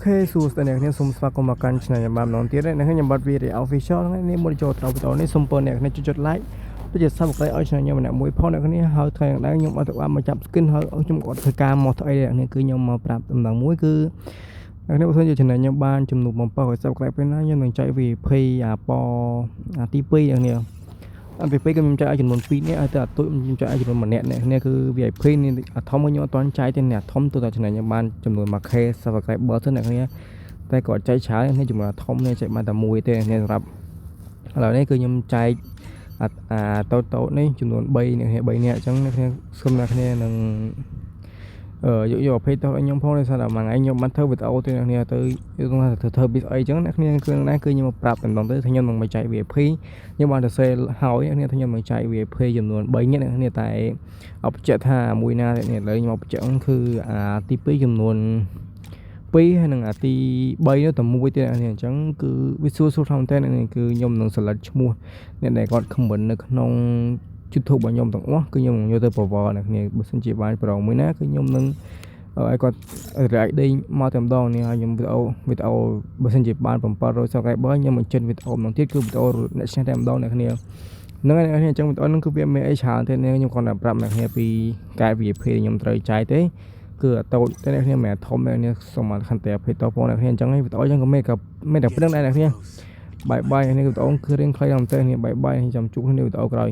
OK សួស្តីអ្នកនាងសូមស្វាគមន៍មកកាន់ Channel ខ្ញុំបានម្ដងទៀតហើយនៅខ្ញុំបាទវីរី Official ហ្នឹងនេះមុនចូលត្រូវវីដេអូនេះសូមពរអ្នកនាងចុច like ដូចជា Subscribe ឲ្យ Channel ខ្ញុំម្នាក់មួយផងអ្នកនាងហើយថ្ងៃនេះខ្ញុំអត់ទៅបានមកចាប់ skin ហើយខ្ញុំក៏ធ្វើការមកស្អីអ្នកនាងគឺខ្ញុំមកប្រាប់ដំណឹងមួយគឺអ្នកនាងបើសិនជា Channel ខ្ញុំបានចំនួន700 Subscribe ពេលណាខ្ញុំនឹងចែក VIP អាពទី2អ្នកនាងអត់ VIP ខ្ញុំចែកឲ្យចំនួន2នាក់ឲ្យទៅអាទុយខ្ញុំចែកឲ្យចំនួន1នាក់អ្នកនេះគឺ VIP នេះអាធំខ្ញុំអត់ទាន់ចែកទេអ្នកធំទៅតែ Channel ខ្ញុំបានចំនួន 1K Subscriber ទៅអ្នកនេះតែគាត់ចែកច្រើននេះចំនួនធំនេះចែកបានតែមួយទេនេះសម្រាប់ឥឡូវនេះគឺខ្ញុំចែកតូតនេះចំនួន3អ្នក3នាក់អញ្ចឹងអ្នកសូមអ្នកគ្នានឹងយក20ទៅឲ្យខ្ញុំផងដោយសារតែមួយថ្ងៃខ្ញុំបានធ្វើវីដេអូទៅអ្នកគ្នាទៅធ្វើពីអីអញ្ចឹងអ្នកគ្នាគឺណាគឺខ្ញុំមកប្រាប់តែម្ដងទៅខ្ញុំនឹងមកចែក VIP ខ្ញុំបានទៅសេហើយអ្នកខ្ញុំនឹងចែក VIP ចំនួន3នាក់អ្នកគ្នាតែអបច្ចៈថាមួយណាអ្នកលើខ្ញុំអបច្ចៈគឺទី2ចំនួន2ហើយនឹងទី3នោះតែមួយទៀតអ្នកអញ្ចឹងគឺវាសួរធម្មតាអ្នកគឺខ្ញុំនឹង select ឈ្មោះអ្នកដែលគាត់ comment នៅក្នុង YouTube របស់ខ្ញុំទាំងអស់គឺខ្ញុំយកទៅ power អ្នកគ្នាបើសិនជាបានប្រងមួយណាគឺខ្ញុំនឹងឲ្យគាត់ react ដេញមកតែម្ដងនេះហើយខ្ញុំវីដេអូបើសិនជាបាន700 subscriber ខ្ញុំបញ្ចេញវីដេអូម្ដងទៀតគឺវីដេអូអ្នកឆ្នះតែម្ដងអ្នកគ្នាហ្នឹងហើយអ្នកគ្នាអញ្ចឹងវីដេអូហ្នឹងគឺវាមានអីច្រើនទេខ្ញុំគាត់តែប្រាប់អ្នកគ្នាពីកែ VIP ខ្ញុំត្រូវចែកទេគឺតូចតែអ្នកគ្នាមិនធំអ្នកគ្នាសូមខន្តីអភ័យតបងអ្នកគ្នាអញ្ចឹងវីដេអូអញ្ចឹងក៏មានតែព្រឹងដែរអ្នកគ្នាបាយបាយនេះវីដេអូគឺរៀងខ្លីដល់តែនេះបាយបាយចាំជួបគ្នាវីដេអូក្រោយ